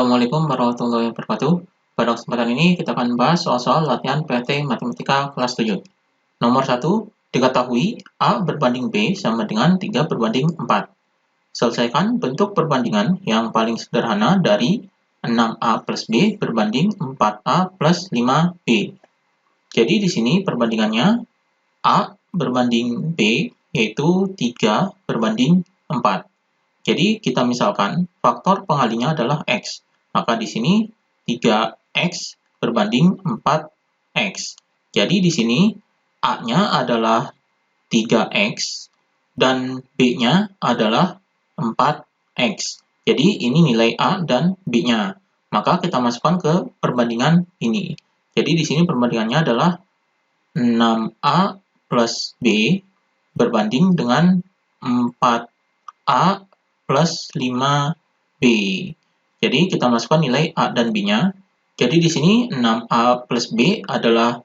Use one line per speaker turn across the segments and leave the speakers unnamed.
Assalamualaikum warahmatullahi wabarakatuh. Pada kesempatan ini kita akan bahas soal-soal latihan PT Matematika kelas 7. Nomor 1, diketahui A berbanding B sama dengan 3 berbanding 4. Selesaikan bentuk perbandingan yang paling sederhana dari 6A plus B berbanding 4A plus 5B. Jadi di sini perbandingannya A berbanding B yaitu 3 berbanding 4. Jadi kita misalkan faktor pengalinya adalah X. Maka di sini 3X berbanding 4X. Jadi di sini A-nya adalah 3X dan B-nya adalah 4X. Jadi ini nilai A dan B-nya. Maka kita masukkan ke perbandingan ini. Jadi di sini perbandingannya adalah 6A plus B berbanding dengan 4A plus 5B. Jadi kita masukkan nilai A dan B-nya. Jadi di sini 6A plus B adalah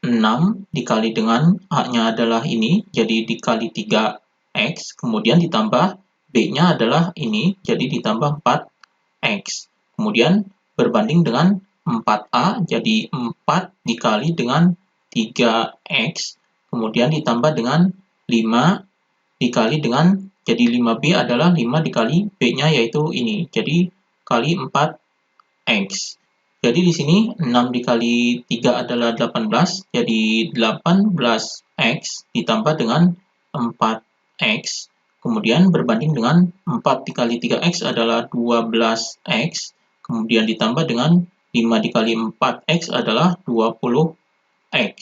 6 dikali dengan A-nya adalah ini, jadi dikali 3X, kemudian ditambah B-nya adalah ini, jadi ditambah 4X. Kemudian berbanding dengan 4A, jadi 4 dikali dengan 3X, kemudian ditambah dengan 5 dikali dengan, jadi 5B adalah 5 dikali B-nya yaitu ini, jadi kali 4X. Jadi di sini 6 dikali 3 adalah 18, jadi 18X ditambah dengan 4X, kemudian berbanding dengan 4 dikali 3X adalah 12X, kemudian ditambah dengan 5 dikali 4X adalah 20X.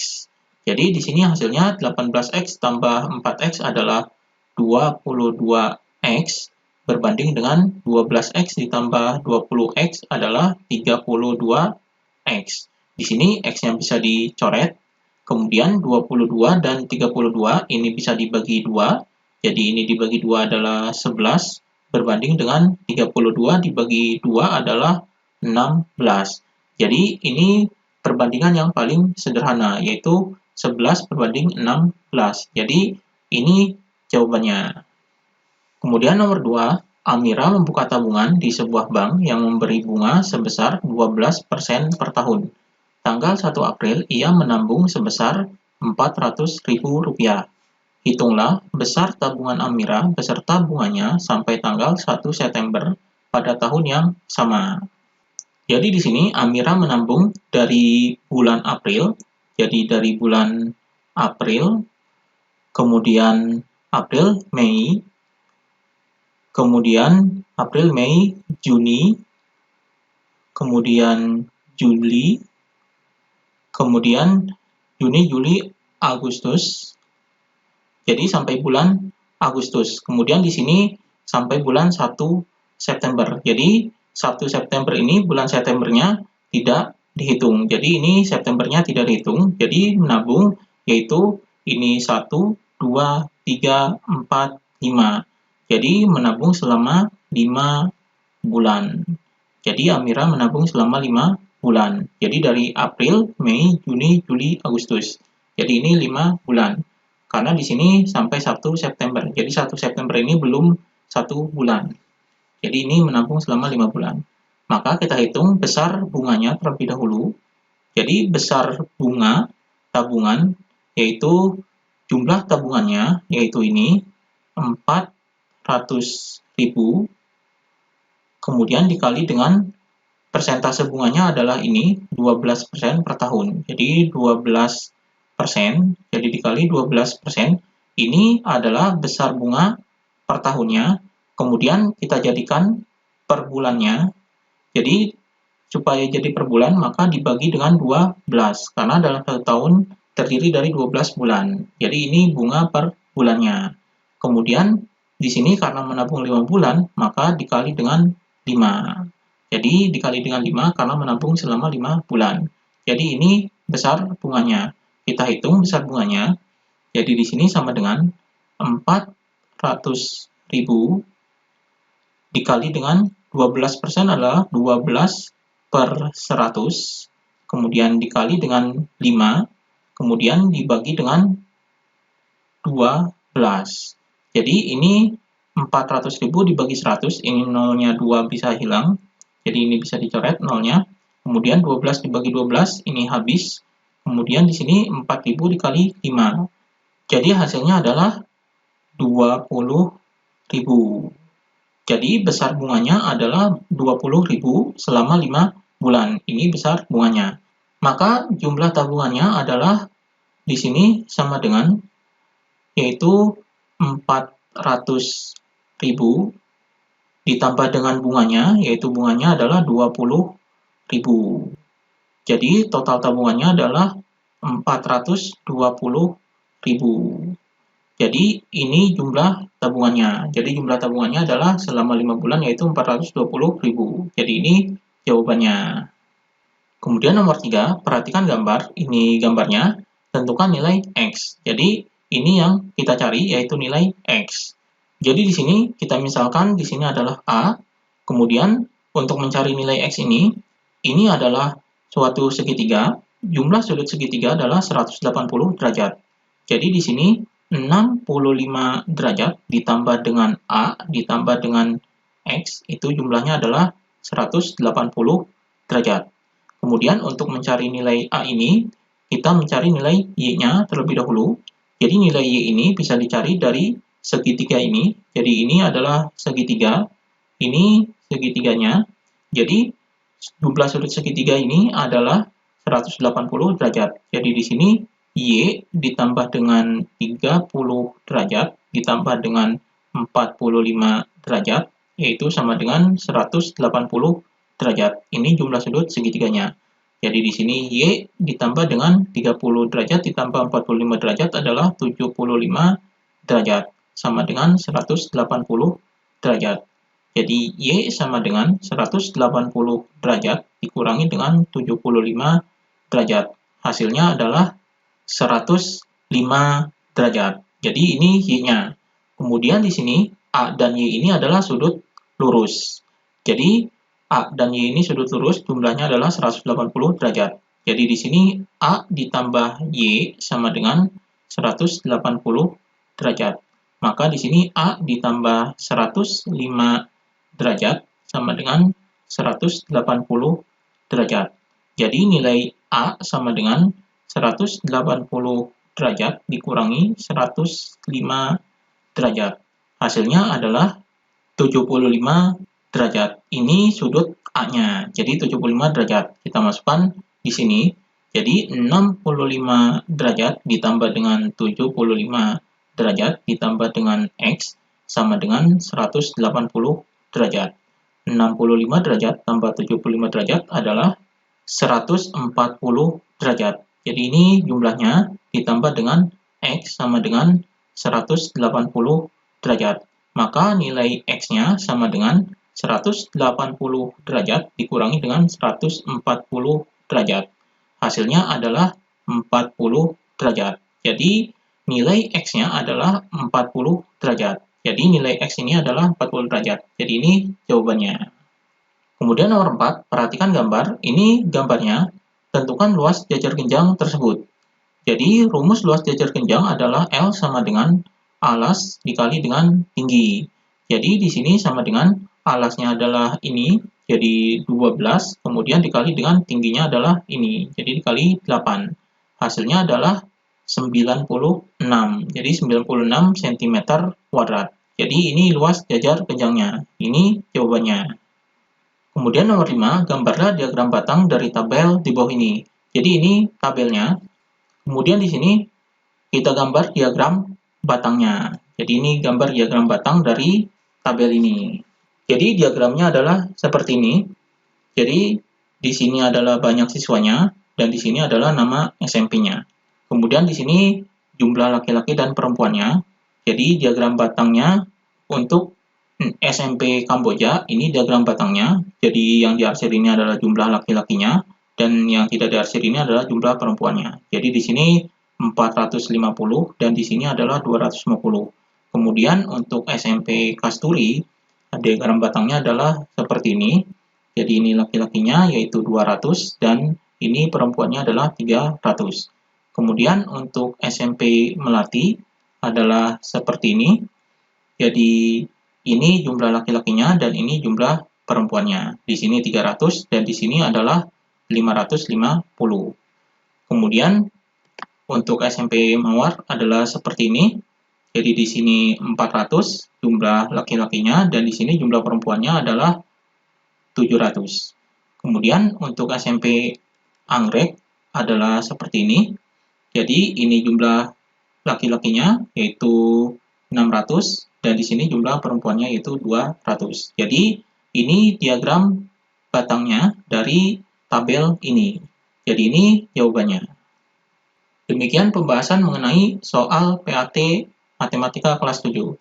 Jadi di sini hasilnya 18X tambah 4X adalah 22X berbanding dengan 12X ditambah 20X adalah 32X. Di sini X-nya bisa dicoret, kemudian 22 dan 32 ini bisa dibagi 2, jadi ini dibagi 2 adalah 11, berbanding dengan 32 dibagi 2 adalah 16. Jadi ini perbandingan yang paling sederhana, yaitu 11 berbanding 16. Jadi ini jawabannya. Kemudian nomor 2, Amira membuka tabungan di sebuah bank yang memberi bunga sebesar 12% per tahun. Tanggal 1 April, ia menabung sebesar Rp400.000. Hitunglah besar tabungan Amira beserta bunganya sampai tanggal 1 September pada tahun yang sama. Jadi di sini Amira menabung dari bulan April, jadi dari bulan April, kemudian April, Mei, kemudian April, Mei, Juni, kemudian Juli, kemudian Juni, Juli, Agustus. Jadi sampai bulan Agustus. Kemudian di sini sampai bulan 1 September. Jadi 1 September ini bulan Septembernya tidak dihitung. Jadi ini Septembernya tidak dihitung. Jadi menabung yaitu ini 1, 2, 3, 4, 5. Jadi menabung selama 5 bulan. Jadi Amira menabung selama 5 bulan. Jadi dari April, Mei, Juni, Juli, Agustus. Jadi ini 5 bulan. Karena di sini sampai 1 September. Jadi 1 September ini belum 1 bulan. Jadi ini menabung selama 5 bulan. Maka kita hitung besar bunganya terlebih dahulu. Jadi besar bunga tabungan yaitu jumlah tabungannya yaitu ini 400.000, kemudian dikali dengan persentase bunganya adalah ini 12% per tahun. Jadi 12%, jadi dikali 12%, ini adalah besar bunga per tahunnya. Kemudian kita jadikan per bulannya. Jadi supaya jadi per bulan maka dibagi dengan 12 karena dalam satu tahun terdiri dari 12 bulan. Jadi ini bunga per bulannya. Kemudian di sini karena menabung 5 bulan maka dikali dengan 5. Jadi dikali dengan 5 karena menabung selama 5 bulan. Jadi ini besar bunganya. Kita hitung besar bunganya. Jadi di sini sama dengan 400.000 dikali dengan 12% adalah 12 per 100, kemudian dikali dengan 5, kemudian dibagi dengan 12. Jadi ini 400.000 dibagi 100, ini nolnya 2 bisa hilang. Jadi ini bisa dicoret nolnya. Kemudian 12 dibagi 12 ini habis. Kemudian di sini 4.000 dikali 5. Jadi hasilnya adalah 20.000. Jadi besar bunganya adalah 20.000 selama 5 bulan. Ini besar bunganya. Maka jumlah tabungannya adalah di sini sama dengan yaitu 400.000 ditambah dengan bunganya, yaitu bunganya adalah 20.000. Jadi total tabungannya adalah 420.000. Jadi ini jumlah tabungannya. Jadi jumlah tabungannya adalah selama 5 bulan yaitu 420.000. Jadi ini jawabannya. Kemudian nomor 3, perhatikan gambar. Ini gambarnya. Tentukan nilai X. Jadi ini yang kita cari yaitu nilai X. Jadi di sini kita misalkan di sini adalah A. Kemudian untuk mencari nilai X ini adalah suatu segitiga. Jumlah sudut segitiga adalah 180 derajat. Jadi di sini 65 derajat ditambah dengan A ditambah dengan X itu jumlahnya adalah 180 derajat. Kemudian untuk mencari nilai A ini, kita mencari nilai Y-nya terlebih dahulu. Jadi nilai Y ini bisa dicari dari segitiga ini. Jadi ini adalah segitiga, ini segitiganya. Jadi jumlah sudut segitiga ini adalah 180 derajat. Jadi di sini Y ditambah dengan 30 derajat ditambah dengan 45 derajat yaitu sama dengan 180 derajat. Ini jumlah sudut segitiganya. Jadi di sini Y ditambah dengan 30 derajat ditambah 45 derajat adalah 75 derajat sama dengan 180 derajat. Jadi Y sama dengan 180 derajat dikurangi dengan 75 derajat. Hasilnya adalah 105 derajat. Jadi ini Y-nya. Kemudian di sini A dan Y ini adalah sudut lurus. Jadi A dan Y ini sudut lurus, jumlahnya adalah 180 derajat. Jadi di sini A ditambah Y sama dengan 180 derajat. Maka di sini A ditambah 105 derajat sama dengan 180 derajat. Jadi nilai A sama dengan 180 derajat dikurangi 105 derajat. Hasilnya adalah 75 derajat. Ini sudut A-nya. Jadi 75 derajat. Kita masukkan di sini. Jadi 65 derajat ditambah dengan 75 derajat ditambah dengan X sama dengan 180 derajat. 65 derajat tambah 75 derajat adalah 140 derajat. Jadi ini jumlahnya ditambah dengan X sama dengan 180 derajat. Maka nilai X-nya sama dengan 180 derajat dikurangi dengan 140 derajat. Hasilnya adalah 40 derajat. Jadi nilai X-nya adalah 40 derajat. Jadi nilai X ini adalah 40 derajat. Jadi ini jawabannya. Kemudian nomor 4, perhatikan gambar. Ini gambarnya. Tentukan luas jajar genjang tersebut. Jadi rumus luas jajar genjang adalah L sama dengan alas dikali dengan tinggi. Jadi di sini sama dengan alasnya adalah ini, jadi 12, kemudian dikali dengan tingginya adalah ini, jadi dikali 8. Hasilnya adalah 96, jadi 96 cm kuadrat. Jadi ini luas jajar genjangnya. Ini jawabannya. Kemudian nomor 5, gambarlah diagram batang dari tabel di bawah ini. Jadi ini tabelnya. Kemudian di sini kita gambar diagram batangnya. Jadi ini gambar diagram batang dari tabel ini. Jadi diagramnya adalah seperti ini. Jadi di sini adalah banyak siswanya dan di sini adalah nama SMP-nya. Kemudian di sini jumlah laki-laki dan perempuannya. Jadi diagram batangnya untuk SMP Kamboja, ini diagram batangnya. Jadi yang diarsir ini adalah jumlah laki-lakinya dan yang tidak diarsir ini adalah jumlah perempuannya. Jadi di sini 450 dan di sini adalah 250. Kemudian untuk SMP Kasturi, diagram batangnya adalah seperti ini. Jadi ini laki-lakinya yaitu 200 dan ini perempuannya adalah 300. Kemudian untuk SMP Melati adalah seperti ini. Jadi ini jumlah laki-lakinya dan ini jumlah perempuannya. Di sini 300 dan di sini adalah 550. Kemudian untuk SMP Mawar adalah seperti ini. Jadi di sini 400 jumlah laki-lakinya dan di sini jumlah perempuannya adalah 700. Kemudian untuk SMP Anggrek adalah seperti ini. Jadi ini jumlah laki-lakinya yaitu 600 dan di sini jumlah perempuannya yaitu 200. Jadi ini diagram batangnya dari tabel ini. Jadi ini jawabannya. Demikian pembahasan mengenai soal PAT Matematika kelas 7.